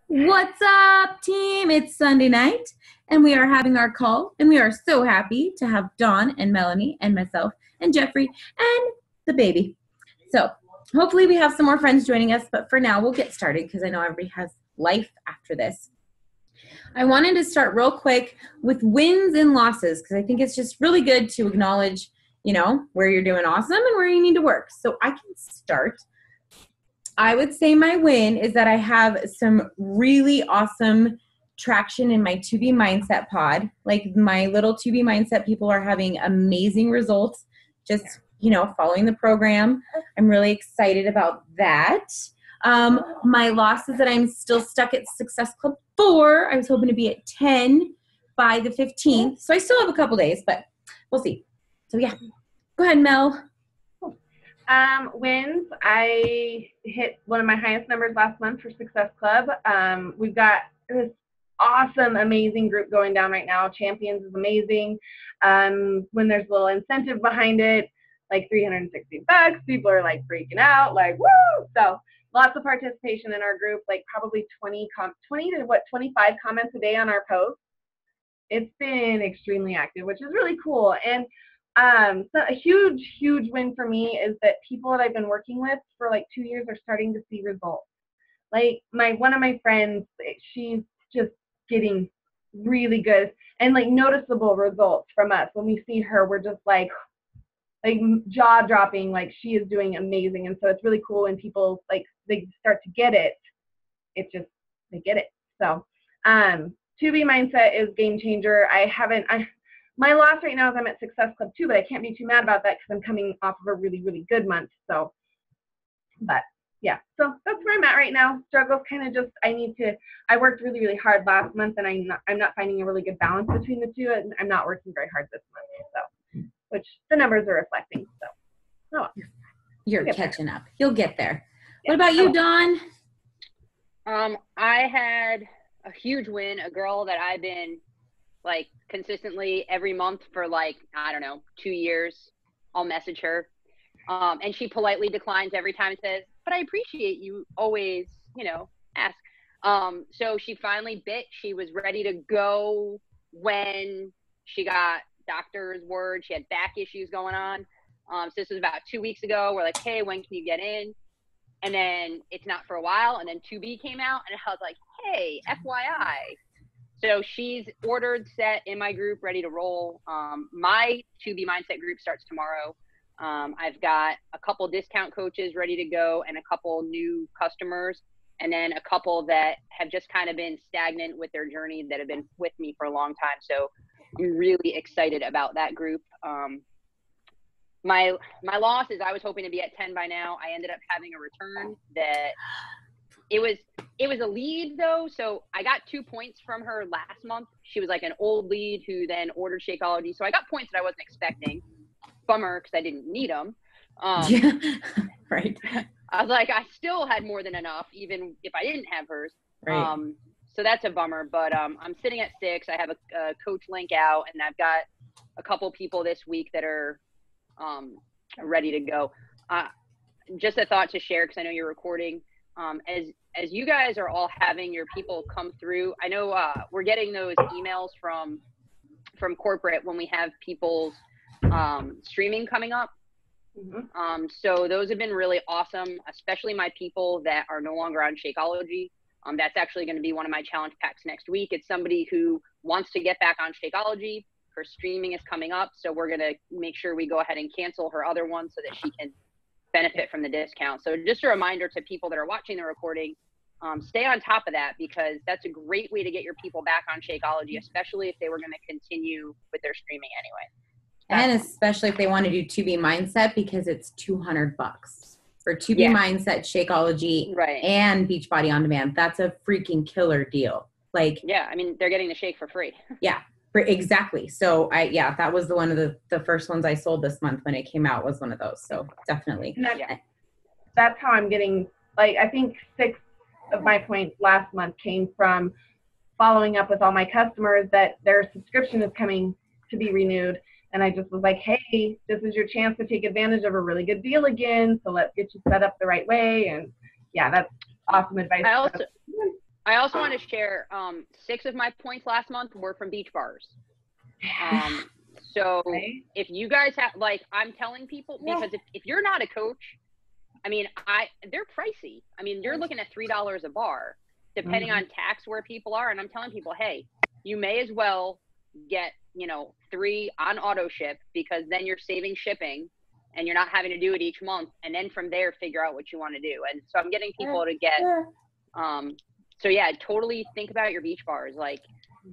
What's up, team? It's Sunday night, and we are having our call, and we are so happy to have Dawn and Melanie and myself and Jeffrey and the baby. So hopefully we have some more friends joining us, but for now we'll get started because I know everybody has life after this. I wanted to start real quick with wins and losses because I think it's just really good to acknowledge, where you're doing awesome and where you need to work. So I can start. I would say my win is that I have some really awesome traction in my 2B Mindset pod. Like my little 2B Mindset people are having amazing results just, following the program. I'm really excited about that. My loss is that I'm still stuck at Success Club 4. I was hoping to be at 10 by the 15th. So I still have a couple days, but we'll see. So yeah, go ahead, Mel. Wins. I hit one of my highest numbers last month for Success Club. We've got this awesome, amazing group going down right now. Champions is amazing. When there's a little incentive behind it, like $360, people are like freaking out, like, woo! So lots of participation in our group, like probably 20 to 25 comments a day on our posts. It's been extremely active, which is really cool. And so a huge win for me is that people that I've been working with for like 2 years are starting to see results. Like one of my friends, she's just getting really good and like noticeable results from us. When we see her, we're just like jaw dropping, like she is doing amazing. And so it's really cool when people like they start to get it. It's just they get it. So 2B Mindset is game changer. My loss right now is I'm at Success Club 2, but I can't be too mad about that because I'm coming off of a really, really good month. So, but yeah, so that's where I'm at right now. Struggles kind of just, I worked really, really hard last month and I'm not finding a really good balance between the two, and I'm not working very hard this month, so, which the numbers are reflecting, so. Oh, You're catching up. You'll get there. Yeah. What about you, Dawn? I had a huge win, a girl that I've been like consistently every month for like, I don't know, 2 years. I'll message her. And she politely declines every time and says, but I appreciate you always, ask. So she finally bit. She was ready to go when she got doctor's word. She had back issues going on. So this was about 2 weeks ago. We're like, hey, when can you get in? And then it's not for a while. And then 2B came out and I was like, hey, FYI. So she's ordered, set in my group, ready to roll. My 2B Mindset group starts tomorrow. I've got a couple discount coaches ready to go and a couple new customers, and then a couple that have just kind of been stagnant with their journey that have been with me for a long time. So I'm really excited about that group. My loss is I was hoping to be at 10 by now. I ended up having a return that it was a lead though. So I got 2 points from her last month. She was like an old lead who then ordered Shakeology. So I got points that I wasn't expecting. Bummer, because I didn't need them. Yeah, right. I was like, I still had more than enough, even if I didn't have hers. Right. So that's a bummer, but I'm sitting at 6. I have a coach link out, and I've got a couple people this week that are ready to go. Just a thought to share, because I know you're recording. As you guys are all having your people come through, I know we're getting those emails from corporate when we have people's streaming coming up. Mm-hmm. So those have been really awesome, especially my people that are no longer on Shakeology. That's actually going to be one of my challenge packs next week. It's somebody who wants to get back on Shakeology. Her streaming is coming up, so we're going to make sure we go ahead and cancel her other one so that she can benefit from the discount. So just a reminder to people that are watching the recording, stay on top of that, because that's a great way to get your people back on Shakeology, especially if they were going to continue with their streaming anyway. And especially if they want to do 2B Mindset, because it's $200 for 2B Mindset, Shakeology, right, and Beachbody On Demand. That's a freaking killer deal. Like, yeah, I mean, they're getting the shake for free. Yeah, exactly. So that was one of the first ones I sold this month when it came out, was one of those. So definitely. That's how I'm getting, like, I think 6 of my points last month came from following up with all my customers that their subscription is coming to be renewed. And I just was like, hey, this is your chance to take advantage of a really good deal again. So let's get you set up the right way. And yeah, that's awesome advice. I also want to share 6 of my points last month were from beach bars. So Right. if you guys have, like, I'm telling people, because if you're not a coach, I mean, they're pricey. I mean, you're looking at $3 a bar, depending on tax where people are. And I'm telling people, hey, you may as well get, 3 on auto ship, because then you're saving shipping and you're not having to do it each month. And then from there, figure out what you want to do. And so I'm getting people to get, so yeah, totally think about your beach bars. Like,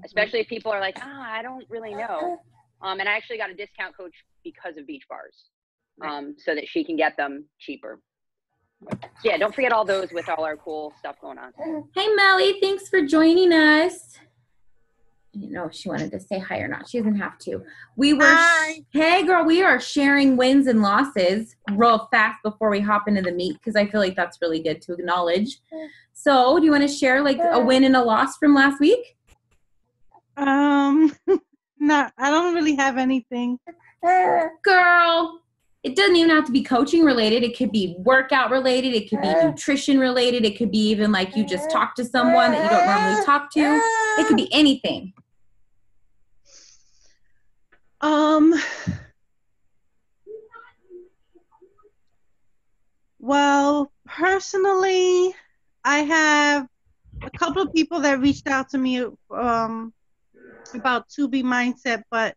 especially if people are like, I don't really know. And I actually got a discount coach because of beach bars, so that she can get them cheaper. So yeah, don't forget all those with all our cool stuff going on. Hey, Melly, thanks for joining us. I didn't know if she wanted to say hi or not. She doesn't have to. We were, hey, girl, we are sharing wins and losses real fast before we hop into the meet, because I feel like that's really good to acknowledge. So do you want to share like a win and a loss from last week? No, I don't really have anything. Girl, it doesn't even have to be coaching related. It could be workout related. It could be nutrition related. It could be even like you just talk to someone that you don't normally talk to. It could be anything. Well, personally, I have a couple of people that reached out to me about 2B Mindset, but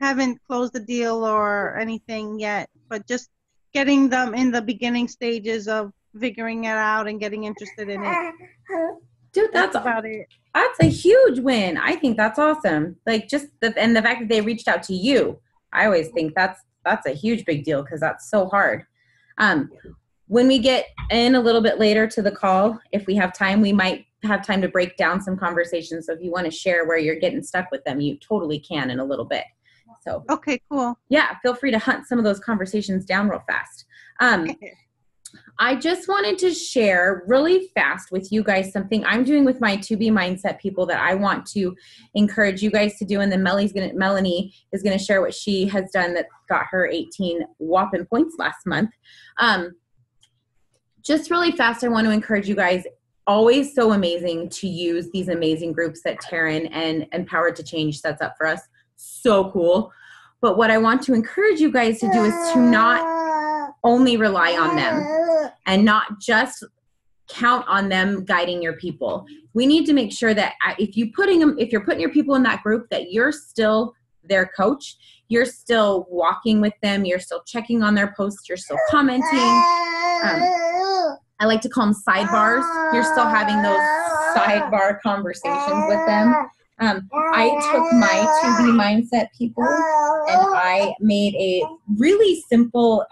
haven't closed the deal or anything yet, but just getting them in the beginning stages of figuring it out and getting interested in it. Dude, that's about it. That's a huge win. I think that's awesome. Like, just the fact that they reached out to you, I always think that's a huge big deal, because that's so hard. When we get in a little bit later to the call, if we have time, we might have time to break down some conversations. So if you want to share where you're getting stuck with them, you totally can in a little bit. So okay, cool. Yeah, feel free to hunt some of those conversations down real fast. I just wanted to share really fast with you guys something I'm doing with my 2B Mindset people that I want to encourage you guys to do. And then Melanie is going to share what she has done that got her 18 whopping points last month. Just really fast, I want to encourage you guys, always so amazing to use these amazing groups that Taryn and Empowered to Change sets up for us. So cool. But what I want to encourage you guys to do is to not only rely on them and not just count on them guiding your people. We need to make sure that if you're putting your people in that group, that you're still their coach, you're still walking with them, you're still checking on their posts, you're still commenting. I like to call them sidebars. You're still having those sidebar conversations with them. I took my 2B Mindset people and I made a really simple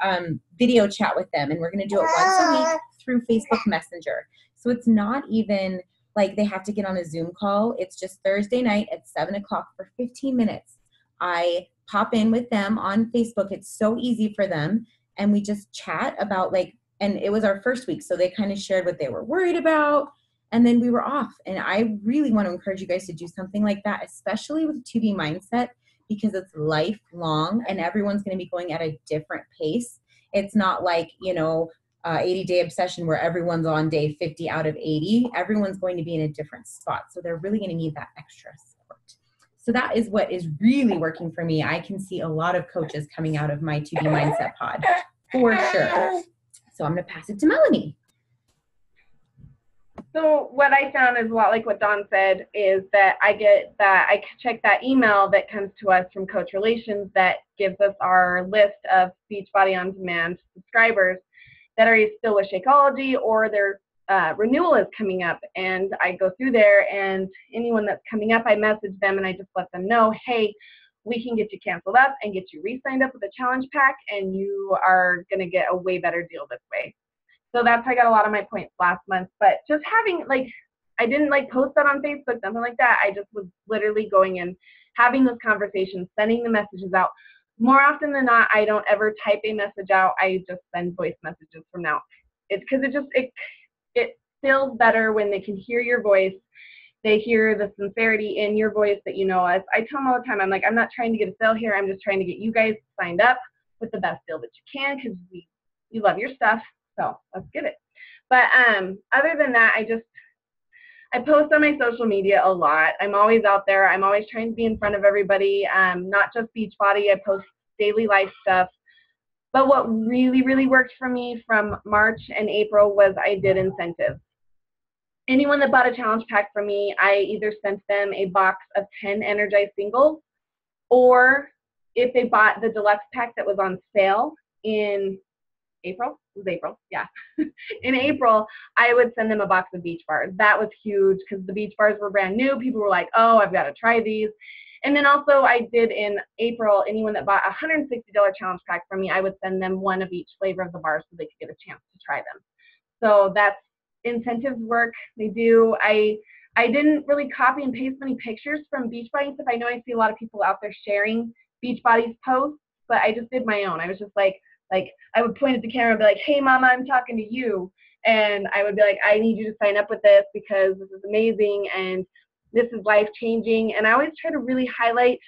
video chat with them, and we're going to do it once a week through Facebook Messenger. So it's not even like they have to get on a Zoom call. It's just Thursday night at 7 o'clock for 15 minutes. I pop in with them on Facebook. It's so easy for them. And we just chat about and it was our first week. So they kind of shared what they were worried about. And then we were off. And I really want to encourage you guys to do something like that, especially with 2B Mindset, because it's lifelong and everyone's going to be going at a different pace. It's not like, 80-day obsession where everyone's on day 50 out of 80. Everyone's going to be in a different spot. So they're really going to need that extra support. So that is what is really working for me. I can see a lot of coaches coming out of my 2B Mindset pod for sure. So I'm going to pass it to Melanie. So what I found is a lot like what Dawn said, is that I check that email that comes to us from Coach Relations that gives us our list of Beachbody On Demand subscribers that are still with Shakeology, or their renewal is coming up. And I go through there, and anyone that's coming up, I message them and I just let them know, hey, we can get you canceled up and get you re-signed up with a challenge pack, and you are going to get a way better deal this way. So that's how I got a lot of my points last month. But just having, I didn't post that on Facebook, nothing like that. I just was literally going and having those conversations, sending the messages out. More often than not, I don't ever type a message out. I just send voice messages from now. It's because it feels better when they can hear your voice. They hear the sincerity in your voice that as I tell them all the time, I'm like, I'm not trying to get a sale here. I'm just trying to get you guys signed up with the best deal that you can, because you love your stuff. So let's get it. But other than that, I post on my social media a lot. I'm always out there. I'm always trying to be in front of everybody, not just Beachbody. I post daily life stuff. But what really, really worked for me from March and April was I did incentives. Anyone that bought a challenge pack from me, I either sent them a box of 10 Energize singles, or if they bought the deluxe pack that was on sale in April, it was April, yeah. In April, I would send them a box of Beach Bars. That was huge because the Beach Bars were brand new. People were like, oh, I've got to try these. And then also I did in April, anyone that bought a $160 challenge pack from me, I would send them one of each flavor of the bars so they could get a chance to try them. So that's incentives work. They do. I didn't really copy and paste many pictures from Beachbody stuff. I know I see a lot of people out there sharing Beachbody's posts, but I just did my own. I was just like I would point at the camera and be like, hey mama, I'm talking to you. And I would be like, I need you to sign up with this because this is amazing and this is life changing. And I always try to really highlight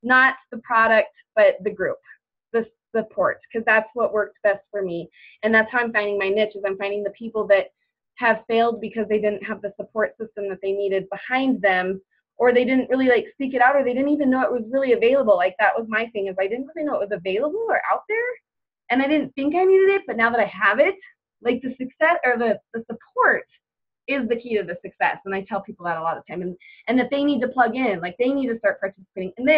not the product, but the group, the support, because that's what works best for me. And that's how I'm finding my niche, is I'm finding the people that have failed because they didn't have the support system that they needed behind them, or they didn't really like seek it out, or they didn't even know it was really available. Like that was my thing, is I didn't really know it was available or out there. And I didn't think I needed it, but now that I have it, like the success or the support is the key to the success. And I tell people that a lot of time, and that they need to plug in, like they need to start participating. And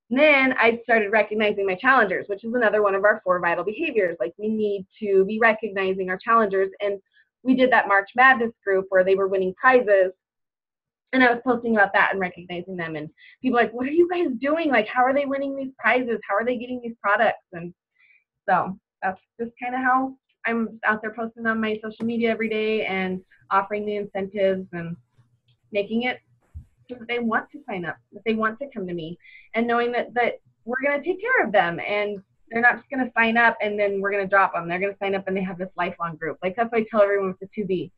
then I started recognizing my challengers, which is another one of our 4 vital behaviors. Like we need to be recognizing our challengers. And we did that March Madness group where they were winning prizes. And I was posting about that and recognizing them. And people were like, what are you guys doing? Like, how are they winning these prizes? How are they getting these products? And so that's just kind of how I'm out there posting on my social media every day and offering the incentives and making it so that they want to sign up, that they want to come to me, and knowing that we're going to take care of them, and they're not just going to sign up and then we're going to drop them. They're going to sign up and they have this lifelong group. Like that's what I tell everyone with the 2B,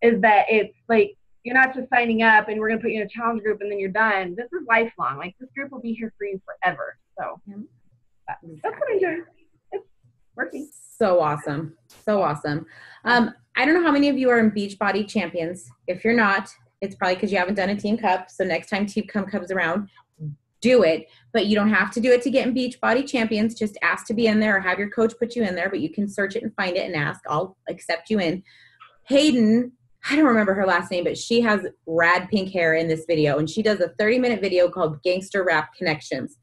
is that it's like, you're not just signing up and we're going to put you in a challenge group and then you're done. This is lifelong. Like this group will be here for you forever. So that's what I'm doing. It's working. So awesome. So awesome. I don't know how many of you are in Beachbody champions. If you're not, it's probably because you haven't done a team cup. So next time team cup comes around, do it. But you don't have to do it to get in Beachbody champions. Just ask to be in there or have your coach put you in there, but you can search it and find it and ask. I'll accept you in. Hayden, I don't remember her last name, but she has rad pink hair in this video, and she does a 30-minute video called Gangster Rap Connections.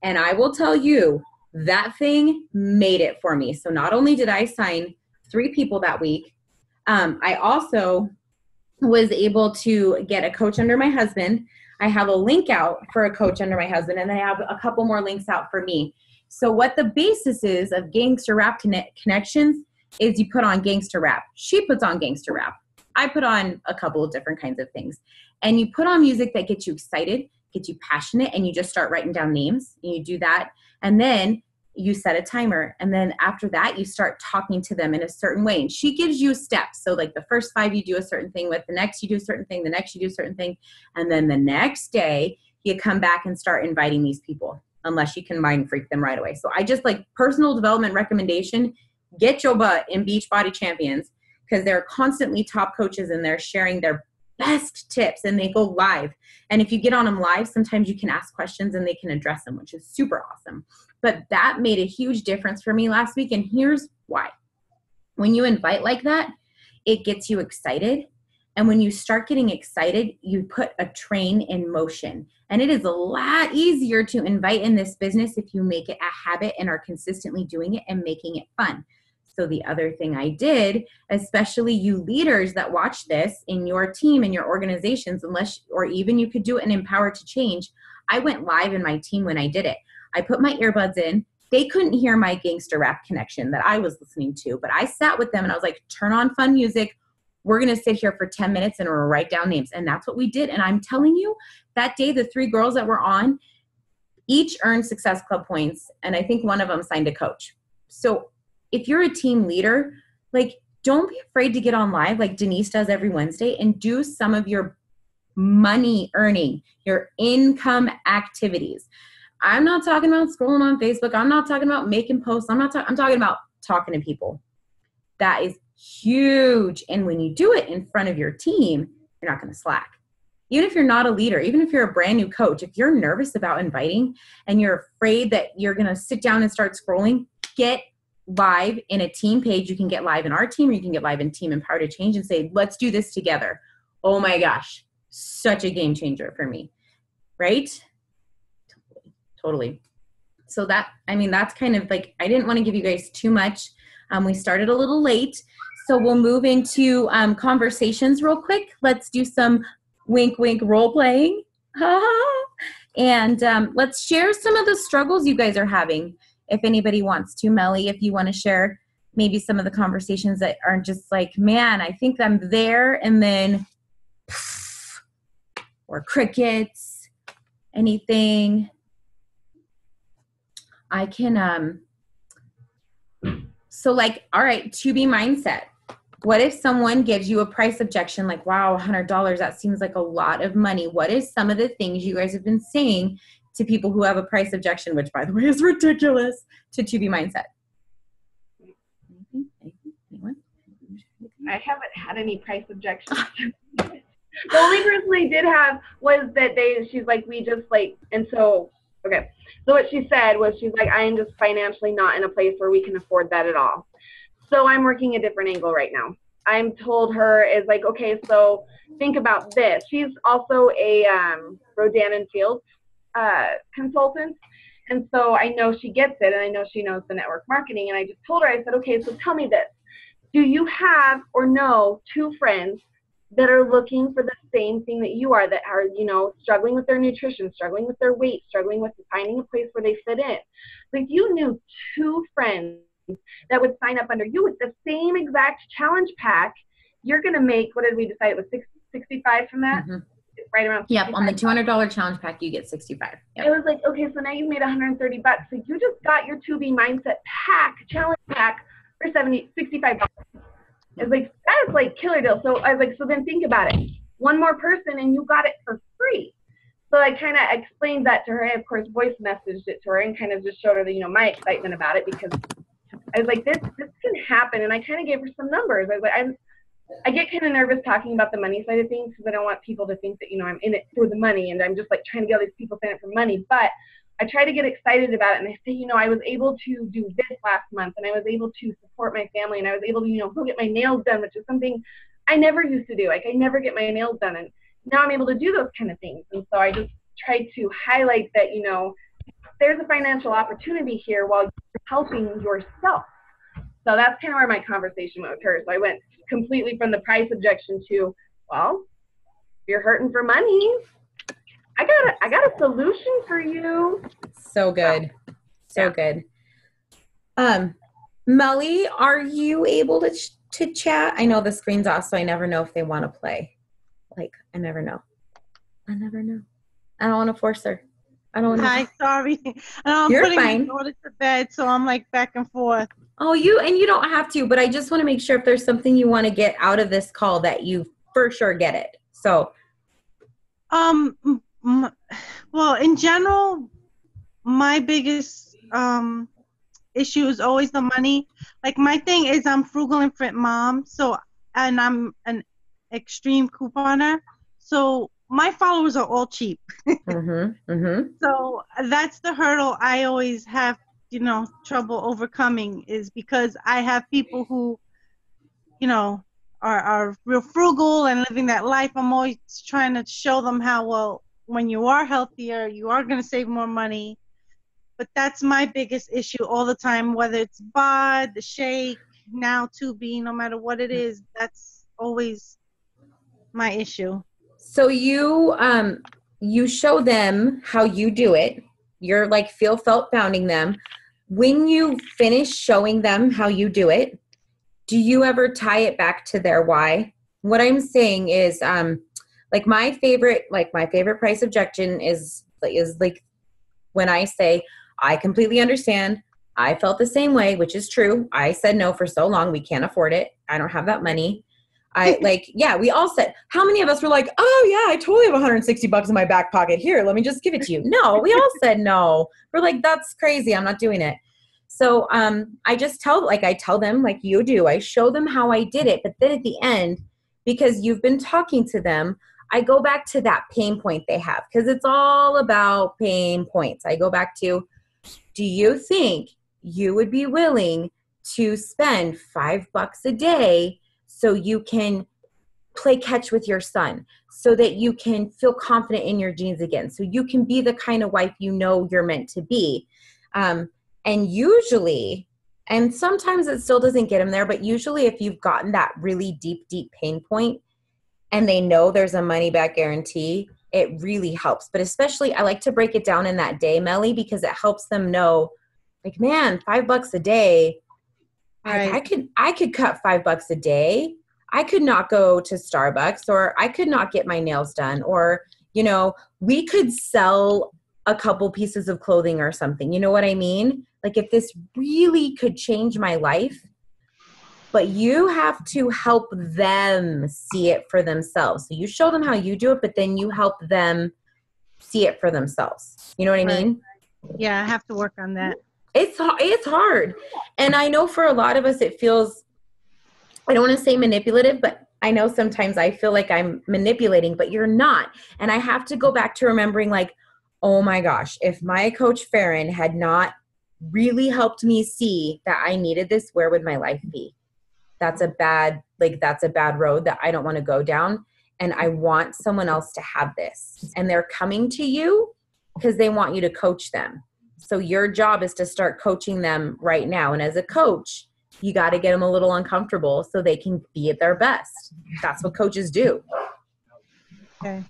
And I will tell you, that thing made it for me. So not only did I sign 3 people that week, I also was able to get a coach under my husband. I have a link out for a coach under my husband, and I have a couple more links out for me. So what the basis is of Gangster Rap Connections is you put on gangster rap. She puts on gangster rap. I put on a couple of different kinds of things. And you put on music that gets you excited, gets you passionate, and you just start writing down names. And you do that. And then you set a timer. And then after that, you start talking to them in a certain way. And she gives you steps. So like the first 5 you do a certain thing with, the next you do a certain thing, the next you do a certain thing. And then the next day you come back and start inviting these people, unless you can mind freak them right away. So I just like personal development recommendation, get your butt in Beachbody Champions, because there are constantly top coaches in there sharing their best tips, and they go live. And if you get on them live, sometimes you can ask questions and they can address them, which is super awesome. But that made a huge difference for me last week. And here's why. When you invite like that, it gets you excited. And when you start getting excited, you put a train in motion. And it is a lot easier to invite in this business if you make it a habit and are consistently doing it and making it fun. So the other thing I did, especially you leaders that watch this in your team, in your organizations, or even you could do it in Empower to Change, I went live in my team when I did it. I put my earbuds in. They couldn't hear my gangster rap connection that I was listening to, but I sat with them and I was like, turn on fun music. We're going to sit here for 10 minutes and we'll write down names. And that's what we did. And I'm telling you, that day, the 3 girls that were on, each earned Success Club points. And I think one of them signed a coach. So if you're a team leader, like, don't be afraid to get on live like Denise does every Wednesday and do some of your money earning, your income activities. I'm not talking about scrolling on Facebook. I'm not talking about making posts. I'm talking about talking to people. That is huge. And when you do it in front of your team, you're not going to slack. Even if you're not a leader, even if you're a brand new coach, if you're nervous about inviting and you're afraid that you're going to sit down and start scrolling, get live in a team page. You can get live in our team, or you can get live in Team Empower to Change and say, let's do this together. Oh my gosh, such a game changer for me, right? Totally. So that's kind of like, I didn't want to give you guys too much. We started a little late, so we'll move into conversations real quick. Let's do some wink, wink role playing. And let's share some of the struggles you guys are having. If anybody wants to, Melly, if you want to share maybe some of the conversations that are just like, man, I think I'm there, and then, or crickets, anything. I can, so like, all right, to be mindset. What if someone gives you a price objection, like, wow, $100, that seems like a lot of money. What is some of the things you guys have been saying to people who have a price objection, which by the way is ridiculous, to be mindset? Anyone? I haven't had any price objections. The only person I did have was that she's like, we just like, and so, okay. So what she said was, she's like, I am just financially not in a place where we can afford that at all. So I'm working a different angle right now. I'm told her is like, okay, so think about this. She's also a Rodan and Fields consultant. And so I know she gets it, and I know she knows the network marketing. And I just told her, I said, okay, so tell me this. Do you have or know 2 friends that are looking for the same thing that you are, that are, struggling with their nutrition, struggling with their weight, struggling with finding a place where they fit in? So if you knew 2 friends that would sign up under you with the same exact challenge pack, you're going to make, what did we decide? It was 65 from that? Mm-hmm. Right around. Yep. On the $200 challenge pack, you get 65. Yep. It was like, okay, so now you've made $130. So you just got your 2B mindset pack, challenge pack for $65. It's like, that is like killer deal. So I was like, so then think about it. One more person and you got it for free. So I kind of explained that to her. I, of course, voice messaged it to her and kind of just showed her the, my excitement about it, because I was like, this can happen. And I kind of gave her some numbers. I was like, I get kind of nervous talking about the money side of things, because I don't want people to think that, I'm in it for the money and I'm just like trying to get all these people sign up for money. But I try to get excited about it, and I say, I was able to do this last month, and I was able to support my family, and I was able to, go get my nails done, which is something I never used to do. Like, I never get my nails done, and now I'm able to do those kind of things. And so I just try to highlight that, there's a financial opportunity here while you're helping yourself. So that's kind of where my conversation went with her. So I went completely from the price objection to, well, if you're hurting for money, I got a solution for you. So good. So good. Melly, are you able to chat? I know the screen's off, so I never know if they want to play. Like, I never know. I don't want to force her. I don't want to. Hi, sorry. I'm You're putting fine. my daughter to bed, so I'm like back and forth. Oh, you don't have to, but I just want to make sure if there's something you want to get out of this call that you for sure get it. So, well, in general, my biggest issue is always the money. Like, my thing is I'm frugal and fit mom, and I'm an extreme couponer. So my followers are all cheap. So that's the hurdle I always have, trouble overcoming, is because I have people who, are real frugal and living that life. I'm always trying to show them how, well, when you are healthier, you are going to save more money. But that's my biggest issue all the time, whether it's BOD, the shake, now 2B, no matter what it is, that's always my issue. So you show them how you do it. You're like felt bounding them. When you finish showing them how you do it, do you ever tie it back to their why? What I'm saying is, like my favorite price objection is like when I say, I completely understand. I felt the same way, which is true. I said no for so long. We can't afford it. I don't have that money. We all said, how many of us were like, oh yeah, I totally have $160 in my back pocket. Here, let me just give it to you. No, we all said no. We're like, that's crazy. I'm not doing it. So I just I tell them like you do. I show them how I did it. But then at the end, because you've been talking to them, I go back to that pain point they have, because it's all about pain points. I go back to, do you think you would be willing to spend $5 a day so you can play catch with your son, so that you can feel confident in your genes again, so you can be the kind of wife you know you're meant to be? And usually, and sometimes it still doesn't get them there, but usually if you've gotten that really deep, deep pain point and they know there's a money back guarantee, it really helps. But especially I like to break it down in that day, Melly, because it helps them know, like, man, $5 a day, Right. I could cut $5 a day. I could not go to Starbucks, or I could not get my nails done, or, you know, we could sell a couple pieces of clothing or something. You know what I mean? Like, if this really could change my life, but you have to help them see it for themselves. So you show them how you do it, but then you help them see it for themselves. You know what I mean? Yeah, I have to work on that. It's hard. And I know for a lot of us, it feels, I don't want to say manipulative, but I know sometimes I feel like I'm manipulating, but you're not. And I have to go back to remembering, like, oh my gosh, if my coach Farron had not really helped me see that I needed this, where would my life be? That's a bad road that I don't want to go down. And I want someone else to have this. And they're coming to you because they want you to coach them. So your job is to start coaching them right now. And as a coach, you got to get them a little uncomfortable so they can be at their best. That's what coaches do. Okay.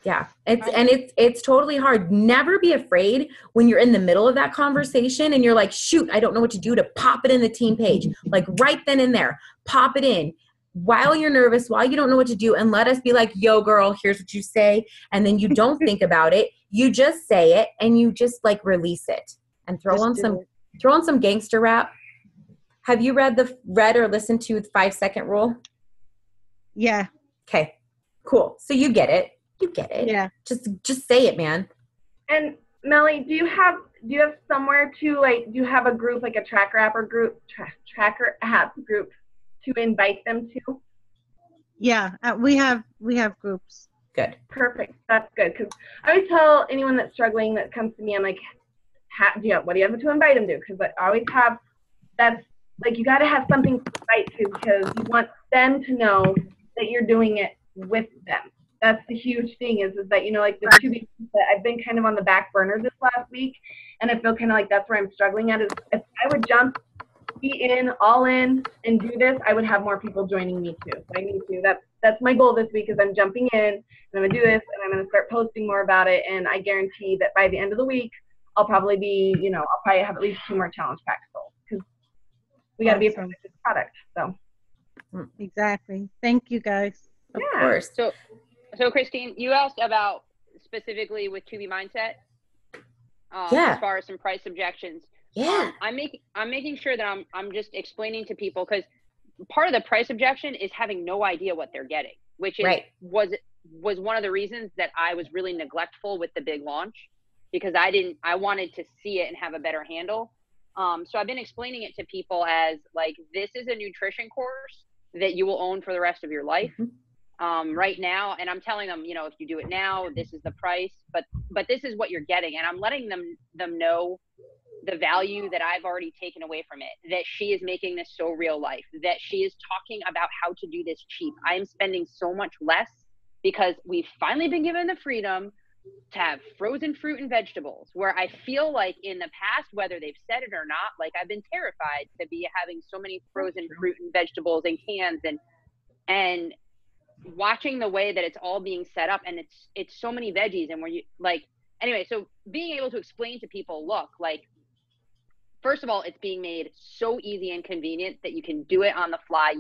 Yeah. It's totally hard. Never be afraid when you're in the middle of that conversation and you're like, shoot, I don't know what to do, to pop it in the team page. Like right then and there, pop it in while you're nervous, while you don't know what to do, and let us be like, yo girl, here's what you say. And then you don't think about it. You just say it and you just like release it and throw on some gangster rap. Have you read or listened to the 5-second rule? Yeah. Okay, cool. So you get it. You get it. Yeah. Just say it, man. And Melly, do you have somewhere to, like, do you have a group, like a tracker app group to invite them to? Yeah. We have groups. Good. Perfect. That's good. Because I always tell anyone that's struggling that comes to me, I'm like, what do you have to invite them to? Because I always have, that's like, you got to have something to invite to, because you want them to know that you're doing it with them. That's the huge thing is that, you know, like the 2 weeks that I've been kind of on the back burner this last week, and I feel kind of like that's where I'm struggling at, is if I would all in and do this, I would have more people joining me too. So I need to, that's my goal this week, is I'm jumping in and I'm gonna do this, and I'm gonna start posting more about it, and I guarantee that by the end of the week, I'll probably have at least 2 more challenge packs sold, because we got to be a product. So exactly. Thank you guys. Of course. So Christine, you asked about specifically with To Be Mindset, Yeah. as far as some price objections. Yeah. I'm making sure that I'm just explaining to people, because part of the price objection is having no idea what they're getting, which is was one of the reasons that I was really neglectful with the big launch, because I wanted to see it and have a better handle. So I've been explaining it to people as like, this is a nutrition course that you will own for the rest of your life. Right now, and I'm telling them, you know, if you do it now, this is the price, but this is what you're getting, and I'm letting them know the value that I've already taken away from it, that she is making this so real life, that she is talking about how to do this cheap. I am spending so much less because we've finally been given the freedom to have frozen fruit and vegetables, where I feel like in the past, whether they've said it or not, like I've been terrified to be having so many frozen fruit and vegetables and cans, and watching the way that it's all being set up, and it's so many veggies, and where you like, anyway, so being able to explain to people, look, like, first of all, it's being made so easy and convenient that you can do it on the fly.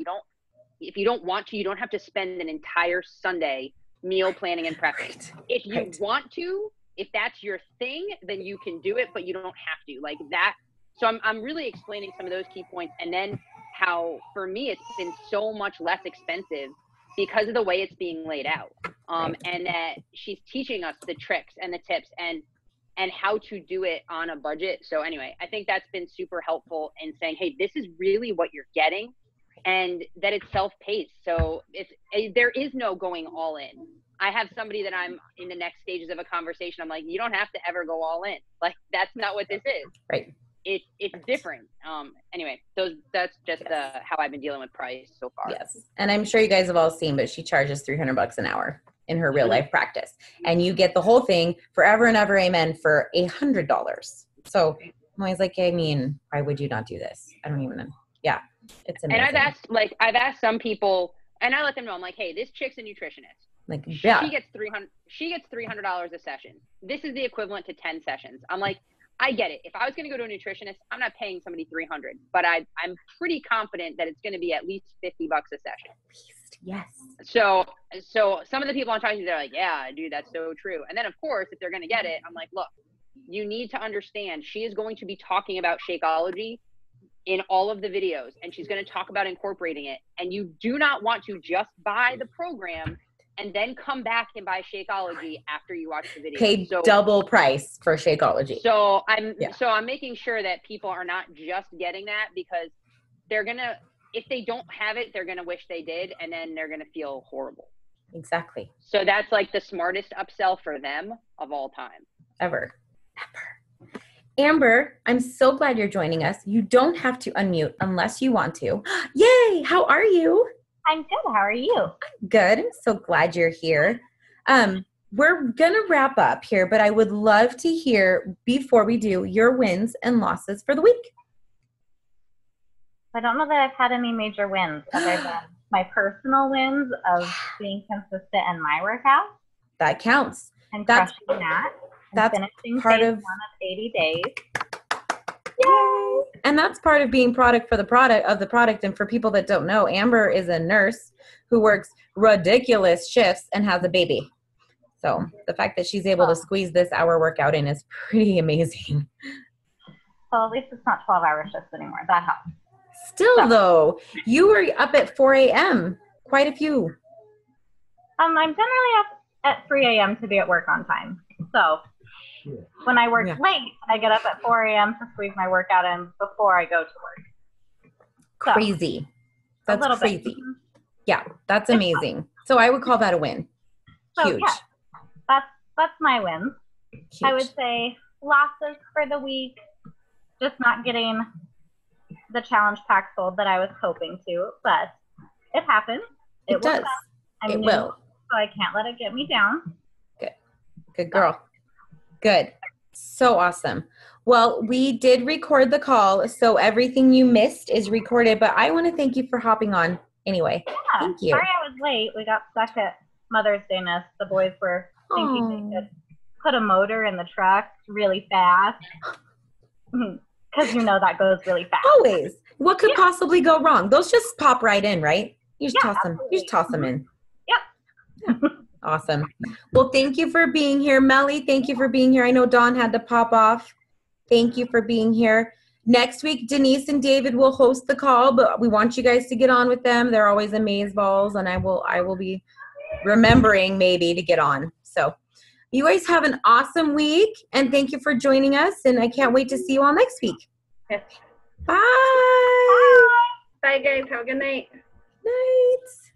If you don't want to, you don't have to spend an entire Sunday meal planning and prepping. If you want to, if that's your thing, then you can do it, but you don't have to, like that. So I'm really explaining some of those key points, and then how for me it's been so much less expensive because of the way it's being laid out. And that she's teaching us the tricks and the tips. And and how to do it on a budget. So anyway, I think that's been super helpful in saying, hey, this is really what you're getting, and that it's self-paced. So there is no going all in. I have somebody that I'm in the next stages of a conversation. I'm like, you don't have to ever go all in. Like, that's not what this is. Right. It's different. Anyway, that's just how I've been dealing with price so far. Yes. And I'm sure you guys have all seen, but she charges $300 an hour in her real life practice. And you get the whole thing forever and ever, amen, for $100. So I'm always like, I mean, why would you not do this? I don't even know. Yeah. It's amazing. And I've asked some people, and I let them know, I'm like, hey, this chick's a nutritionist. Like, yeah. She gets $300 a session. This is the equivalent to 10 sessions. I'm like, I get it. If I was going to go to a nutritionist, I'm not paying somebody $300, but I'm pretty confident that it's going to be at least $50 a session. Yes. So some of the people I'm talking to, they're like, yeah, dude, that's so true. And then of course, if they're going to get it, I'm like, look, you need to understand, she is going to be talking about Shakeology in all of the videos, and she's going to talk about incorporating it. And you do not want to just buy the program and then come back and buy Shakeology after you watch the video. Pay double price for Shakeology. So I'm making sure that people are not just getting that, because they're gonna, if they don't have it, they're gonna wish they did, and then they're gonna feel horrible. Exactly. So that's like the smartest upsell for them of all time. Ever. Amber, I'm so glad you're joining us. You don't have to unmute unless you want to. Yay! How are you? I'm good. How are you? Good. I'm so glad you're here. We're going to wrap up here, but I would love to hear, before we do, your wins and losses for the week. I don't know that I've had any major wins other than my personal wins of being consistent in my workout. That counts. And That's crushing that. And that's finishing part phase of 1 of 80 days. Yay! And that's part of being product for the product of the product. And for people that don't know, Amber is a nurse who works ridiculous shifts and has a baby. So the fact that she's able to squeeze this hour workout in is pretty amazing. So at least it's not 12-hour shifts anymore. That helps. Still though, you were up at 4 a.m. Quite a few. I'm generally up at 3 a.m. to be at work on time. So when I work late, I get up at 4 a.m. to squeeze my workout in before I go to work. So, crazy. That's a little crazy. bit. Yeah, that's amazing. So I would call that a win. So, Huge. Yeah, that's my wins. Huge. I would say losses for the week, just not getting the challenge pack sold that I was hoping to, but it happens. It does. It will. So I can't let it get me down. Good girl. Good. So awesome. Well, we did record the call, so everything you missed is recorded, but I want to thank you for hopping on anyway. Yeah. Thank you. Sorry I was late. We got stuck at Mother's Day Nest. The boys were thinking they could put a motor in the truck really fast. Because you know that goes really fast. Always. What could possibly go wrong? Those just pop right in, right? You just toss them. You just toss them in. Yep. Awesome. Well, thank you for being here. Melly, thank you for being here. I know Dawn had to pop off. Thank you for being here. Next week, Denise and David will host the call, but we want you guys to get on with them. They're always amazeballs, and I will be remembering maybe to get on. So you guys have an awesome week, and thank you for joining us, and I can't wait to see you all next week. Yes. Bye. Bye, guys. Have a good night. Night.